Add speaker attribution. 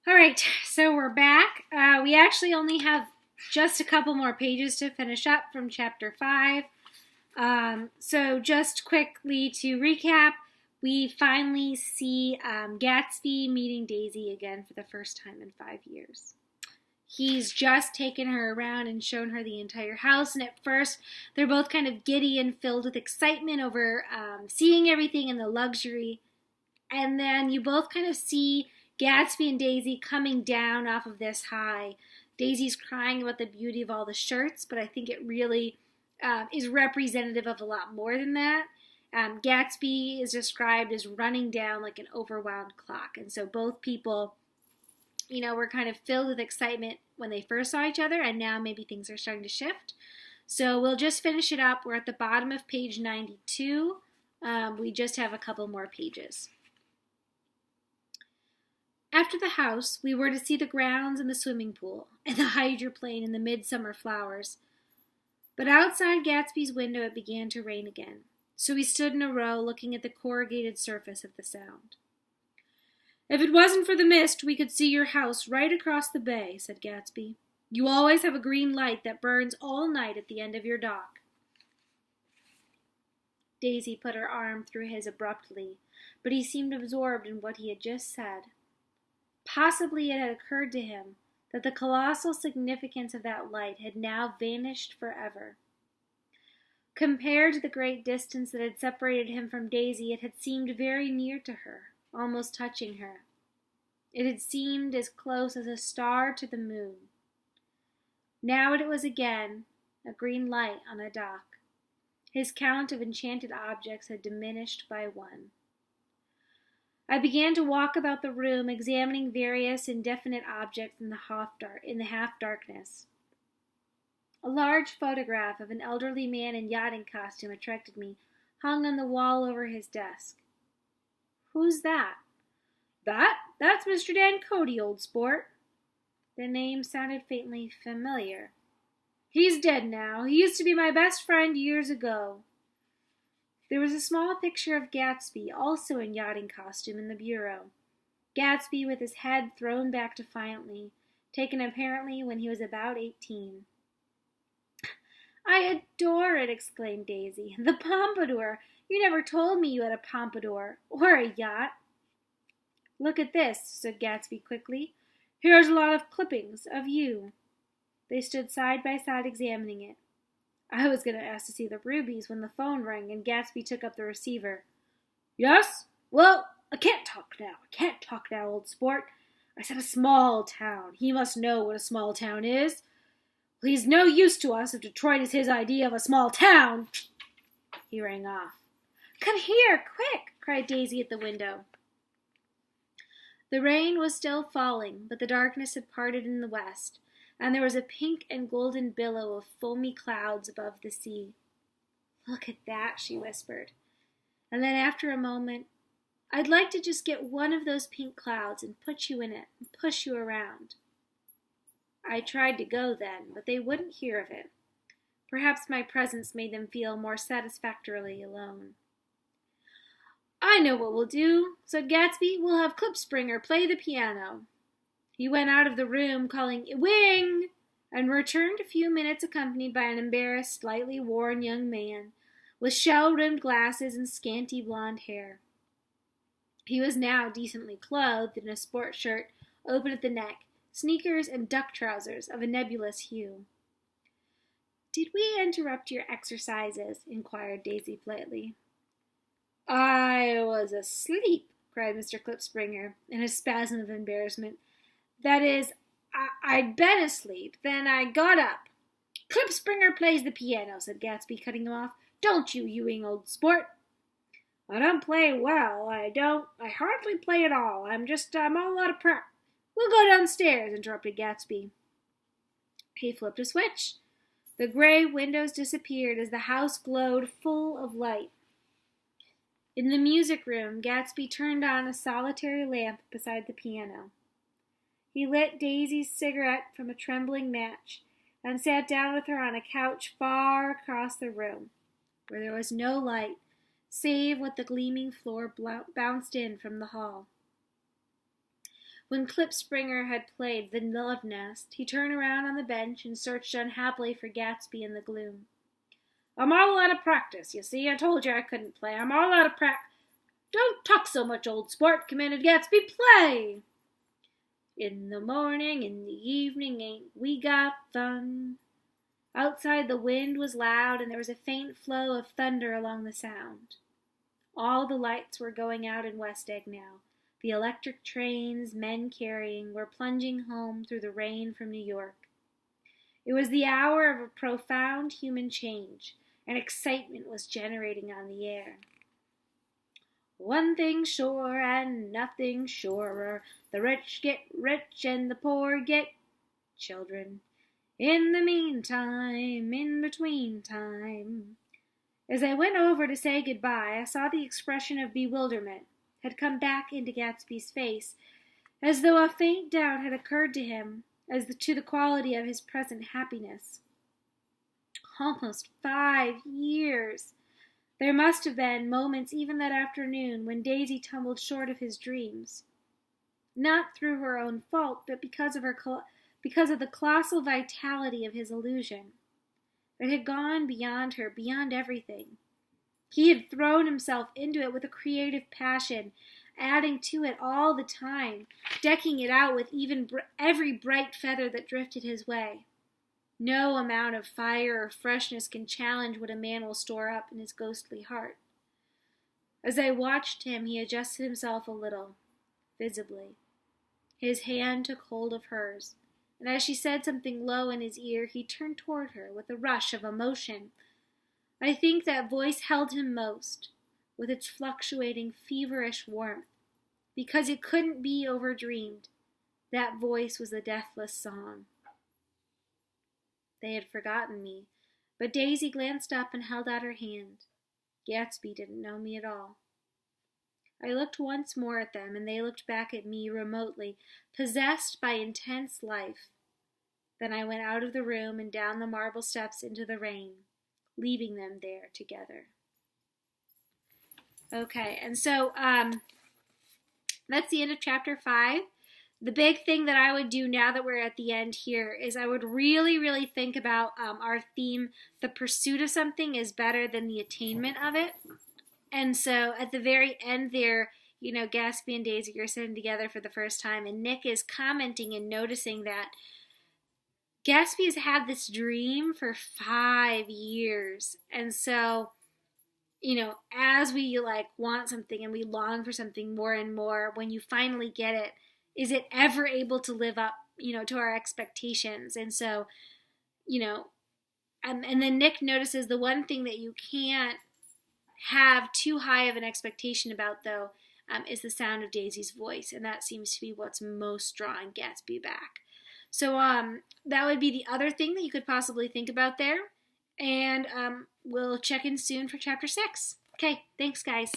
Speaker 1: All right, so we're back. We actually only have just a couple more pages to finish up from chapter 5. So just quickly to recap, we finally see Gatsby meeting Daisy again for the first time in 5 years. He's just taken her around and shown her the entire house, and at first they're both kind of giddy and filled with excitement over seeing everything and the luxury. And then you both kind of see Gatsby and Daisy coming down off of this high. Daisy's crying about the beauty of all the shirts, but I think it really is representative of a lot more than that. Gatsby is described as running down like an overwound clock. And so both people, were kind of filled with excitement when they first saw each other, and now maybe things are starting to shift. So we'll just finish it up. We're at the bottom of page 92. We just have a couple more pages. After the house, we were to see the grounds and the swimming pool, and the hydroplane and the midsummer flowers. But outside Gatsby's window it began to rain again, so we stood in a row looking at the corrugated surface of the Sound. "If it wasn't for the mist, we could see your house right across the bay," said Gatsby. "You always have a green light that burns all night at the end of your dock." Daisy put her arm through his abruptly, but he seemed absorbed in what he had just said. Possibly it had occurred to him that the colossal significance of that light had now vanished forever. Compared to the great distance that had separated him from Daisy, it had seemed very near to her, almost touching her. It had seemed as close as a star to the moon. Now it was again a green light on a dock. His count of enchanted objects had diminished by 1. I began to walk about the room, examining various indefinite objects in the half-darkness. A large photograph of an elderly man in yachting costume attracted me, hung on the wall over his desk. "Who's that?" That's Mr. Dan Cody, old sport." The name sounded faintly familiar. "He's dead now. He used to be my best friend years ago." There was a small picture of Gatsby, also in yachting costume, in the bureau. Gatsby with his head thrown back defiantly, taken apparently when he was about 18. "I adore it," exclaimed Daisy. "The pompadour! You never told me you had a pompadour, or a yacht." "Look at this," said Gatsby quickly. "Here's a lot of clippings of you." They stood side by side examining it. I was going to ask to see the rubies when the phone rang and Gatsby took up the receiver. "Yes? Well, I can't talk now, old sport. I said a small town. He must know what a small town is. Well, he's no use to us if Detroit is his idea of a small town." He rang off. "Come here, quick!" cried Daisy at the window. The rain was still falling, but the darkness had parted in the west, and there was a pink and golden billow of foamy clouds above the sea. "Look at that," she whispered. And then after a moment, "I'd like to just get one of those pink clouds and put you in it and push you around." I tried to go then, but they wouldn't hear of it. Perhaps my presence made them feel more satisfactorily alone. "I know what we'll do," said Gatsby. "We'll have Klipspringer play the piano." He went out of the room, calling "Wing!" and returned a few minutes accompanied by an embarrassed, slightly worn young man, with shell-rimmed glasses and scanty blonde hair. He was now decently clothed in a sport shirt open at the neck, sneakers, and duck trousers of a nebulous hue. "Did we interrupt your exercises?" inquired Daisy politely. "I was asleep," cried Mr. Klipspringer, in a spasm of embarrassment. "That is, I'd been asleep. Then I got up." "Klipspringer plays the piano," said Gatsby, cutting him off. "Don't you, Ewing, old sport?" "I don't play well. I hardly play at all. I'm all out of practice." "We'll go downstairs," interrupted Gatsby. He flipped a switch. The gray windows disappeared as the house glowed full of light. In the music room, Gatsby turned on a solitary lamp beside the piano. He lit Daisy's cigarette from a trembling match and sat down with her on a couch far across the room, where there was no light save what the gleaming floor bounced in from the hall. When Klipspringer had played The Love Nest, he turned around on the bench and searched unhappily for Gatsby in the gloom. "I'm all out of practice, you see. I told you I couldn't play. I'm all out of practice." "Don't talk so much, old sport," commanded Gatsby. "Play!" "In the morning, in the evening, ain't we got fun?" Outside the wind was loud, and there was a faint flow of thunder along the sound. All the lights were going out in West Egg now. The electric trains, men carrying, were plunging home through the rain from New York. It was the hour of a profound human change, and excitement was generating on the air. "One thing's sure and nothing surer, the rich get rich and the poor get children. In the meantime, in between time." As I went over to say goodbye, I saw the expression of bewilderment had come back into Gatsby's face, as though a faint doubt had occurred to him as to the quality of his present happiness. Almost 5 years! There must have been moments even that afternoon when Daisy tumbled short of his dreams. Not through her own fault, but because of the colossal vitality of his illusion. It had gone beyond her, beyond everything. He had thrown himself into it with a creative passion, adding to it all the time, decking it out with even every bright feather that drifted his way. No amount of fire or freshness can challenge what a man will store up in his ghostly heart. As I watched him, he adjusted himself a little, visibly. His hand took hold of hers, and as she said something low in his ear, he turned toward her with a rush of emotion. I think that voice held him most, with its fluctuating, feverish warmth, because it couldn't be overdreamed. That voice was a deathless song. They had forgotten me, but Daisy glanced up and held out her hand. Gatsby didn't know me at all. I looked once more at them, and they looked back at me remotely, possessed by intense life. Then I went out of the room and down the marble steps into the rain, leaving them there together. Okay, and so that's the end of chapter 5. The big thing that I would do now that we're at the end here is I would really, really think about our theme, the pursuit of something is better than the attainment of it. And so at the very end there, Gatsby and Daisy are sitting together for the first time, and Nick is commenting and noticing that Gatsby has had this dream for 5 years. And so, as we want something and we long for something more and more, when you finally get it, is it ever able to live up, to our expectations? And so, and then Nick notices the one thing that you can't have too high of an expectation about, though, is the sound of Daisy's voice, and that seems to be what's most drawing Gatsby back. So that would be the other thing that you could possibly think about there, and we'll check in soon for chapter 6. Okay, thanks, guys.